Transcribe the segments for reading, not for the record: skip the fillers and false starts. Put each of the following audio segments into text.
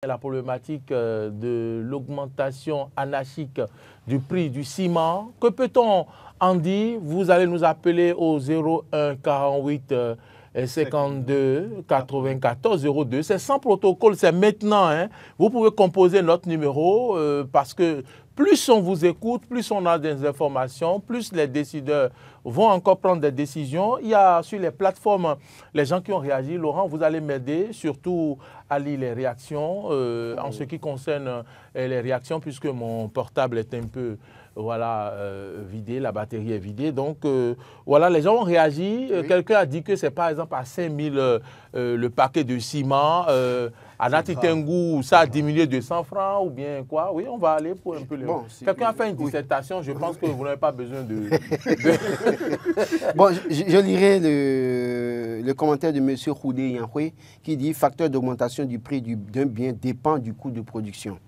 La problématique de l'augmentation anarchique du prix du ciment. Que peut-on en dire? Vous allez nous appeler au 01 48 52 94 02. C'est sans protocole, c'est maintenant. Hein. Vous pouvez composer notre numéro parce que plus on vous écoute, plus on a des informations, plus les décideurs vont encore prendre des décisions. Il y a sur les plateformes les gens qui ont réagi. Laurent, vous allez m'aider surtout à lire les réactions en ce qui concerne les réactions puisque mon portable est un peu vidé, la batterie est vidée. Donc voilà, les gens ont réagi. Oui. Quelqu'un a dit que c'est par exemple à 5 000 le paquet de ciment. À Nati Tengu, ça a diminué de 100 francs ou bien quoi? Oui, on va aller pour un peu le... Bon, quelqu'un a fait une dissertation, je pense que vous n'avez pas besoin de... Bon, je lirai le commentaire de M. Khoudé Yanhoué qui dit « Facteur d'augmentation du prix d'un bien dépend du coût de production ».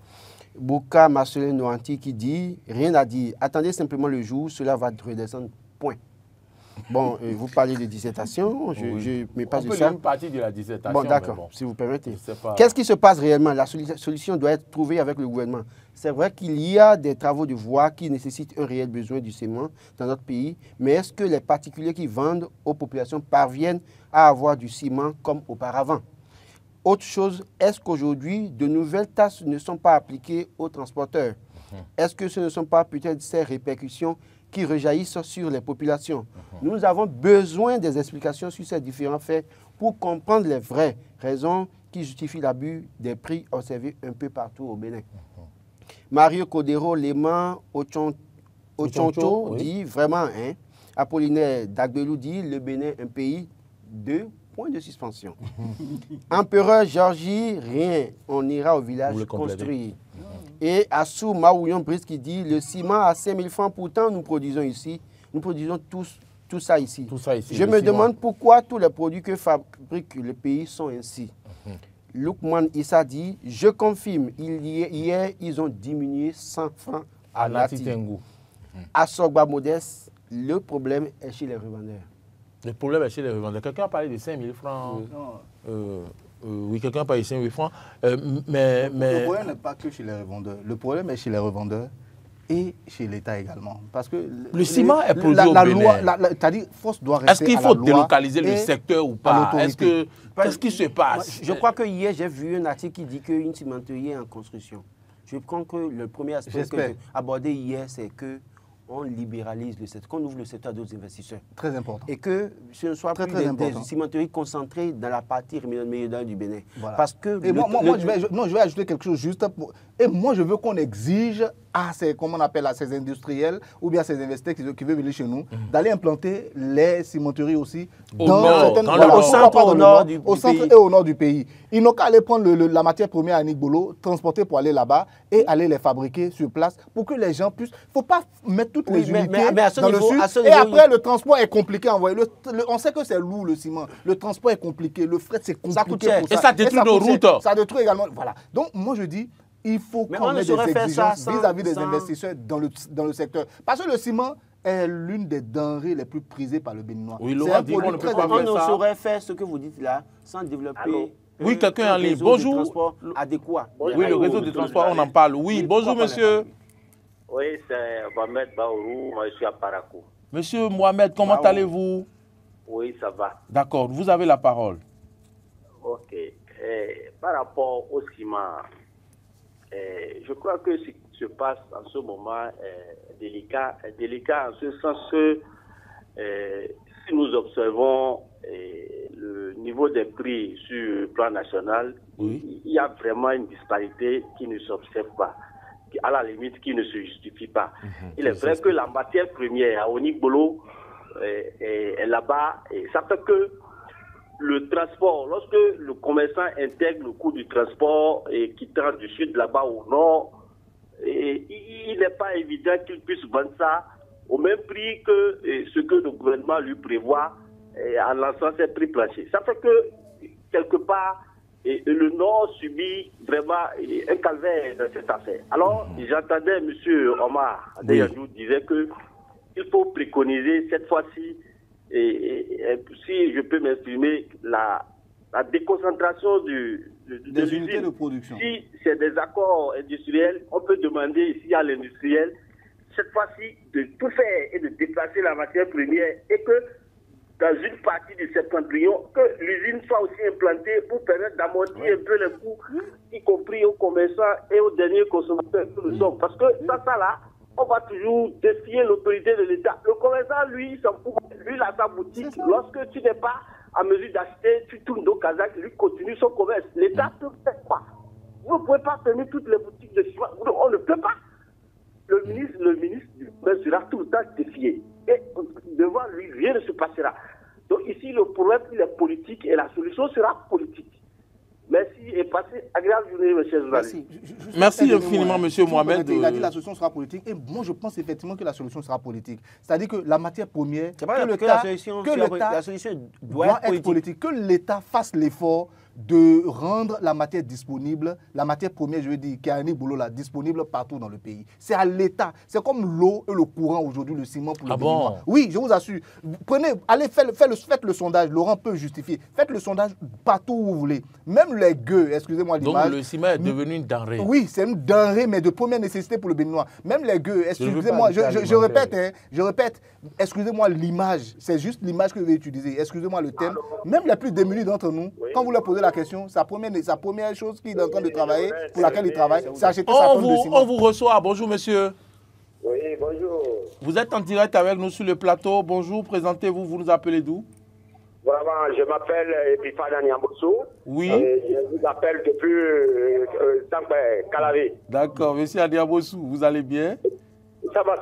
Bouka Marcelin Noanti qui dit « Rien à dire, attendez simplement le jour, cela va redescendre, point ». Bon, vous parlez de dissertation, je me passe de ça. On peut une partie de la dissertation. Bon, d'accord, si vous permettez. Qu'est-ce qui se passe réellement? La solution doit être trouvée avec le gouvernement. C'est vrai qu'il y a des travaux de voies qui nécessitent un réel besoin du ciment dans notre pays, mais est-ce que les particuliers qui vendent aux populations parviennent à avoir du ciment comme auparavant? Autre chose, est-ce qu'aujourd'hui, de nouvelles taxes ne sont pas appliquées aux transporteurs? Est-ce que ce ne sont pas peut-être ces répercussions qui rejaillissent sur les populations? Nous avons besoin des explications sur ces différents faits pour comprendre les vraies raisons qui justifient l'abus des prix observés un peu partout au Bénin. Mario Codero Léman Ochoncho dit vraiment, hein, Apollinaire Dagbelou dit le Bénin un pays de point de suspension. Empereur Georgie, rien, on ira au village construire. Et Assou Maouillon Brice qui dit le ciment à 5 000 francs, pourtant nous produisons ici, nous produisons tout ça ici. Je me demande pourquoi tous les produits que fabrique le pays sont ainsi. Lukman Issa dit je confirme, hier ils ont diminué 100 francs à Nati Tengu. À Sogba Modeste, le problème est chez les revendeurs. Le problème est chez les revendeurs. Quelqu'un a parlé de 5 000 francs. Oui, quelqu'un a parlé de 5 000 francs. Le problème n'est pas que chez les revendeurs. Le problème est chez les revendeurs et chez l'État également. Parce que le ciment est produit au Bénin. C'est-à-dire, force doit rester. Est-ce qu'il faut délocaliser le secteur ou pas? Qu'est-ce qui se passe? Je crois que hier, j'ai vu un article qui dit qu'une cimenterie est en construction. Je crois que le premier aspect que j'ai abordé hier, c'est que on libéralise le secteur, qu'on ouvre le secteur à d'autres investisseurs. Très important. Et que ce ne soit plus des cimenteries concentrées dans la partie méridionale du Bénin. Voilà. Parce que... Et je vais ajouter quelque chose juste pour... Et moi, je veux qu'on exige à ces, comment on appelle, à ces industriels ou bien ces investisseurs qui veulent venir chez nous, d'aller implanter les cimenteries aussi au centre et au nord du pays. Ils n'ont qu'à aller prendre la matière première à Nigbolo, transporter pour aller là-bas et aller les fabriquer sur place pour que les gens puissent... Il ne faut pas mettre toutes les unités dans le sud. Et après, le transport est compliqué à envoyer. On sait que c'est lourd, le ciment. Le transport est compliqué. Le fret, c'est compliqué. Et ça détruit nos routes. Ça détruit également... Voilà. Donc, moi, je dis... Il faut qu'on ait des exigences vis-à-vis des investisseurs dans le secteur. Parce que le ciment est l'une des denrées les plus prisées par le Béninois. Oui, on ne saurait faire ce que vous dites là sans développer quelqu'un en ligne. Bonjour. Transport adéquat. Oui, le réseau de transport, on en parle. Oui, bonjour monsieur. Oui, c'est Mohamed Baourou, moi je suis à Parakou. Monsieur Mohamed, comment allez-vous? Oui, ça va. D'accord, vous avez la parole. Ok. Par rapport au ciment, je crois que ce qui se passe en ce moment est délicat en ce sens que si nous observons le niveau des prix sur le plan national, il y a vraiment une disparité qui ne s'observe pas, à la limite qui ne se justifie pas. Il est vrai que la matière première à Onigbolo est là-bas, et ça fait que le transport, lorsque le commerçant intègre le coût du transport et quittant du sud là-bas au nord, il n'est pas évident qu'il puisse vendre ça au même prix que ce que le gouvernement lui prévoit en lançant ses prix planchers. Ça fait que, quelque part, le Nord subit vraiment un calvaire dans cette affaire. Alors, j'entendais M. Omar Adeyandou disait qu'il faut préconiser cette fois-ci, et si je peux m'exprimer, la déconcentration du des unités de production. Si c'est des accords industriels, on peut demander ici à l'industriel, cette fois-ci, de tout faire et de déplacer la matière première et que dans une partie du septentrion, que l'usine soit aussi implantée pour permettre d'amortir un peu les coûts, y compris aux commerçants et aux derniers consommateurs que nous sommes. Parce que ça là, on va toujours défier l'autorité de l'État. Le commerçant, lui, il s'en fout. Lui, il a sa boutique. Lorsque tu n'es pas en mesure d'acheter, tu tournes au Kazakh, lui continue son commerce. L'État peut faire quoi? Vous ne pouvez pas fermer toutes les boutiques de ciment. On ne peut pas. Le ministre du commerce sera tout le temps défié. Et devant lui, rien ne se passera. Donc ici, le problème, il est politique et la solution sera politique. Merci et passez agréable journée, monsieur Zoulali. Merci infiniment, monsieur Mohamed. Il a dit que la solution sera politique. Et moi, je pense effectivement que la solution sera politique. C'est-à-dire que la matière première, la solution doit être politique. Que l'État fasse l'effort de rendre la matière disponible, la matière première, je veux dire, qui est à Annick Bolo, là, disponible partout dans le pays. C'est à l'État. C'est comme l'eau et le courant aujourd'hui, le ciment pour le Béninois. Oui, je vous assure. Prenez, allez, faites le sondage. Laurent peut justifier. Faites le sondage partout où vous voulez. Même les gueux, excusez-moi l'image. Donc le ciment est devenu une denrée. Oui, c'est une denrée, mais de première nécessité pour le Béninois. Même les gueux, excusez-moi, je répète, excusez-moi l'image. C'est juste l'image que je vais utiliser. Excusez-moi le thème. Même les plus démunis d'entre nous, quand vous leur posez la question, sa première chose qu'il est en train de travailler, pour laquelle il travaille, c'est acheter sa tonne de ciment. On vous reçoit. Bonjour, monsieur. Oui, bonjour. Vous êtes en direct avec nous sur le plateau. Bonjour, présentez-vous. Vous nous appelez d'où? Vraiment, je m'appelle Epifane Niambossou. Oui. Je vous appelle depuis Calavé. D'accord, monsieur Niambossou, vous allez bien? Ça va.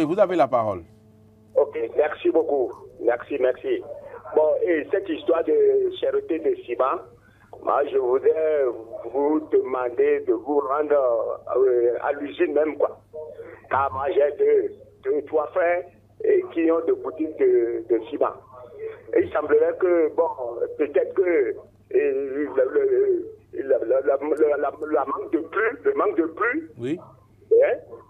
Vous avez la parole. Ok, merci beaucoup. Merci. Bon, et cette histoire de cherté de ciment, moi, je voudrais vous demander de vous rendre à l'usine même, quoi. Car moi, j'ai deux, trois frères qui ont des boutiques de ciment. Et il semblerait que, bon, peut-être que le manque de pluie, oui,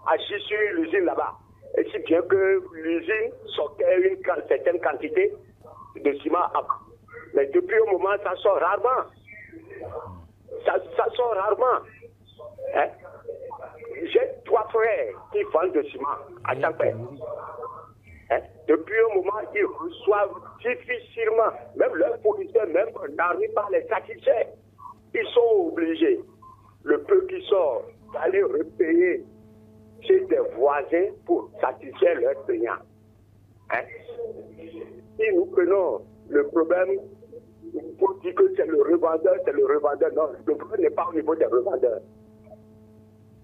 agit sur l'usine là-bas. Et si bien que l'usine sortait une certaine quantité de ciment avant. Mais depuis un moment, ça sort rarement. Ça sort rarement. Hein? J'ai trois frères qui vendent de ciment à Champagne. Hein? Depuis un moment, ils reçoivent difficilement, même leurs fournisseurs n'arrivent pas à les satisfaire. Ils sont obligés, le peu qui sort, d'aller repayer chez des voisins pour satisfaire leurs clients. Hein? Si nous prenons le problème pour dire que c'est le revendeur, non, le problème n'est pas au niveau des revendeurs.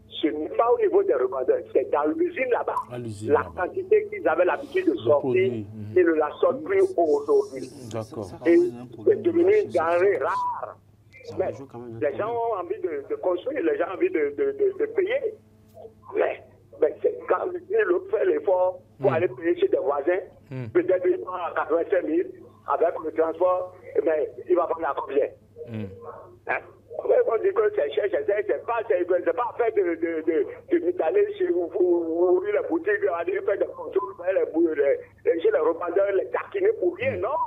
Ce n'est pas au niveau des revendeurs, c'est dans l'usine là-bas. La quantité qu'ils avaient l'habitude de sortir, ils ne la sortent plus aujourd'hui. Et c'est devenu une denrée rare. Mais les gens ont envie de construire, les gens ont envie de payer. Mais quand l'autre fait l'effort pour aller payer chez des voisins, peut-être il prend à 85 000 avec le transport, mais il va prendre la combien. Hein? On dit que c'est cher, c'est pas affaire d'aller chez vous, ouvrir la boutique, aller faire des contrôles, chez les revendeurs, les taquiner pour rien, non.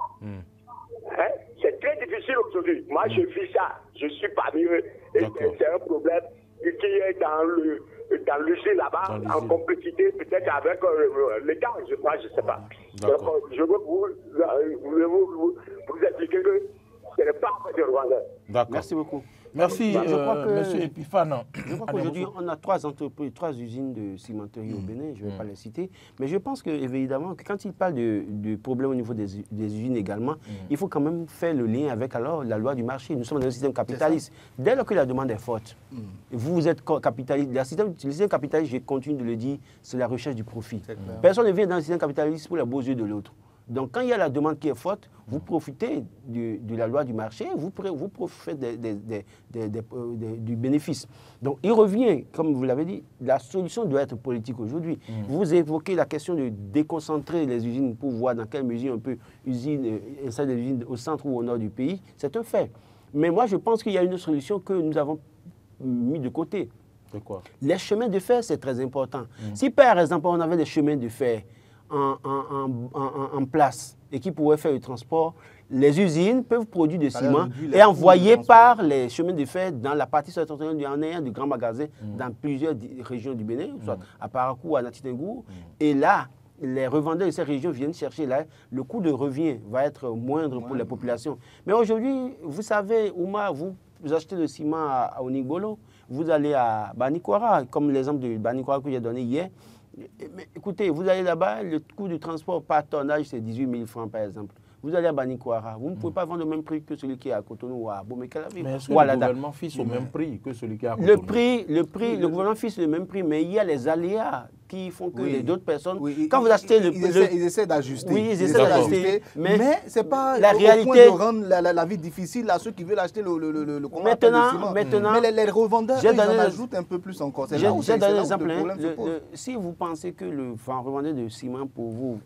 Hein? C'est très difficile aujourd'hui. Moi, je vis ça, je suis parmi eux, et c'est un problème qui est dans l'usine là-bas, en complicité peut-être avec l'État, je ne sais pas. Donc, je veux vous expliquer que ce n'est pas de Rwanda. Merci beaucoup. Merci, monsieur Epifane. Je crois qu'aujourd'hui, on a trois entreprises, trois usines de cimenterie au Bénin, je ne vais pas les citer. Mais je pense que, évidemment, que quand il parle du problème au niveau des usines également, il faut quand même faire le lien avec alors la loi du marché. Nous sommes dans un système capitaliste. Dès lors que la demande est forte, vous êtes capitaliste. Le système capitaliste, je continue de le dire, c'est la recherche du profit. Personne ne vient dans le système capitaliste pour les beaux yeux de l'autre. Donc, quand il y a la demande qui est forte, vous profitez de la loi du marché, vous profitez du bénéfice. Donc, il revient, comme vous l'avez dit, la solution doit être politique aujourd'hui. Vous évoquez la question de déconcentrer les usines pour voir dans quelle mesure on peut installer des usines au centre ou au nord du pays. C'est un fait. Mais moi, je pense qu'il y a une solution que nous avons mis de côté. C'est quoi? Les chemins de fer, c'est très important. Si, par exemple, on avait des chemins de fer en place et qui pourraient faire le transport, les usines peuvent produire du ciment et envoyer par les chemins de fer dans la partie septentrionale du Ghanéen, du grand magasin, dans plusieurs régions du Bénin, soit à Parakou, à Natitingou. Et là, les revendeurs de ces régions viennent chercher là, le coût de revient va être moindre pour les populations. Mais aujourd'hui, vous savez, Ouma, vous achetez le ciment à Onigbolo, vous allez à Banikwara, comme l'exemple de Banikwara que j'ai donné hier. Mais écoutez, vous allez là-bas, le coût du transport par tonnage, c'est 18 000 francs par exemple. Vous allez à Banikwara, vous ne pouvez pas vendre le même prix que celui qui est à Cotonou ou à Bomekalavi. Mais est-ce que le gouvernement fixe au même prix que celui qui est à Cotonou? Le gouvernement fixe le même prix, mais il y a les aléas qui font que d'autres personnes... Quand vous achetez ils essaient d'ajuster. Oui, ils essaient d'ajuster. Mais ce n'est pas la réalité de rendre la vie difficile à ceux qui veulent acheter le maintenant, mais les revendeurs, ils en ajoutent un peu plus encore. J'ai donné l'exemple. Si vous pensez que le revendeur de ciment pour vous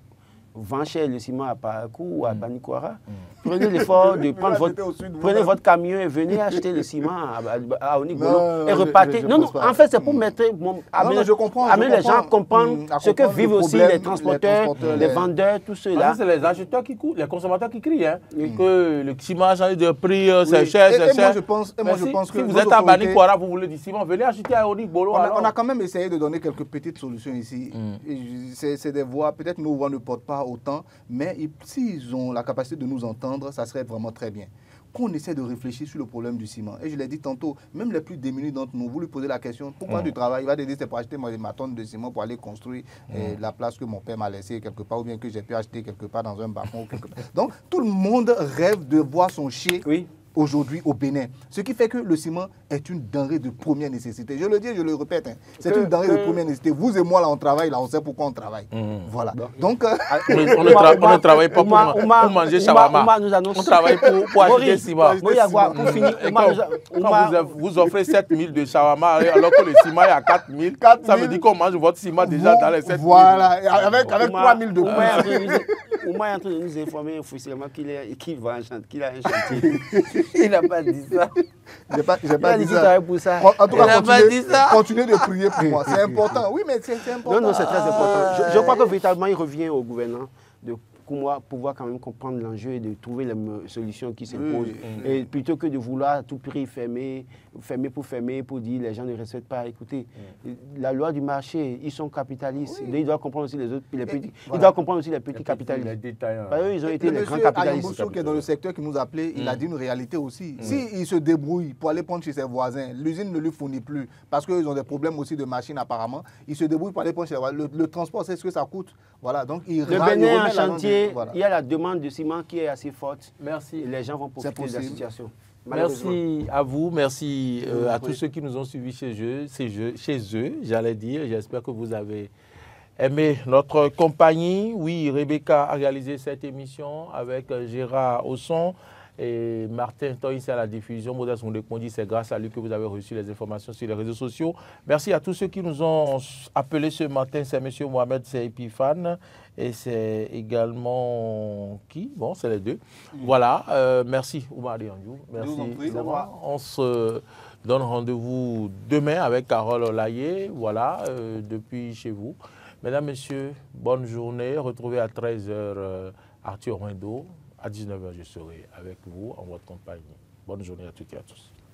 vend cher le ciment à Parakou ou à Banikwara, prenez l'effort de prendre votre camion et venez acheter le ciment à Onigbolo et repartez. Non, en fait, c'est pour amener les gens à comprendre ce que vivent aussi les transporteurs, les vendeurs, tout cela. C'est les acheteurs qui courent, les consommateurs qui crient que le ciment a changé de prix, c'est cher, c'est cher. Moi, je pense que si vous êtes à Banikwara, vous voulez du ciment, venez acheter à Onigbolo. On a quand même essayé de donner quelques petites solutions ici. C'est des voix, peut-être nos voix ne portent pas autant, mais s'ils ont la capacité de nous entendre, ça serait vraiment très bien. Qu'on essaie de réfléchir sur le problème du ciment. Et je l'ai dit tantôt, même les plus démunis d'entre nous, vous lui posez la question, pourquoi tu travailles? Il va te dire, c'est pour acheter ma tonne de ciment pour aller construire la place que mon père m'a laissée quelque part, ou bien que j'ai pu acheter quelque part dans un balcon. Donc, tout le monde rêve de voir son chien aujourd'hui au Bénin. Ce qui fait que le ciment est une denrée de première nécessité. Je le dis, je le répète, c'est une denrée de première nécessité. Vous et moi, là, on travaille, là, on sait pourquoi on travaille. Voilà. Donc, on ne travaille pas pour manger shawarma. On travaille pour acheter le ciment. Quand vous offrez 7 000 de shawarma, alors que le ciment est à 4 000, ça veut dire qu'on mange votre ciment déjà dans les 7 000. Voilà, avec 3 000 de plus. Ouma est en train de nous informer officiellement qu'il a un chantier. Il n'a pas dit ça. J'ai pas dit ça. En tout cas, continuez de prier pour moi. C'est important. Oui, mais c'est important. Non, c'est très important. Je crois que véritablement, il revient au gouvernement de pouvoir quand même comprendre l'enjeu et de trouver les solutions qui s'imposent. Et plutôt que de vouloir à tout prix fermer pour dire les gens ne respectent pas. Écoutez, la loi du marché, ils sont capitalistes. Ils doivent comprendre aussi les autres, les petits. Ils doivent comprendre aussi les petits capitalistes. Ils ont été les grands capitalistes. Monsieur qui est dans le secteur qui nous a appelé, il a dit une réalité aussi. S'il se débrouille pour aller prendre chez ses voisins, l'usine ne lui fournit plus parce qu'ils ont des problèmes aussi de machines apparemment. Il se débrouille pour aller prendre chez ses voisins. Le transport, c'est ce que ça coûte. Voilà. Donc il Bénin en chantier. Il y a la demande de ciment qui est assez forte. Merci. Et les gens vont profiter de la situation. Merci à vous, merci à tous ceux qui nous ont suivis chez eux, j'allais dire. J'espère que vous avez aimé notre compagnie. Oui, Rebecca a réalisé cette émission avec Gérard au son et Martin Toïs à la diffusion. Modeste Moundekondi, c'est grâce à lui que vous avez reçu les informations sur les réseaux sociaux. Merci à tous ceux qui nous ont appelés ce matin. C'est M. Mohamed Epifane et c'est également qui? Bon, c'est les deux. Voilà, merci Oumar Diandjou. Merci. On se donne rendez-vous demain avec Carole Olaye, voilà, depuis chez vous. Mesdames, Messieurs, bonne journée. Retrouvez à 13h Arthur Rindo. À 19h, je serai avec vous en votre compagnie. Bonne journée à toutes et à tous.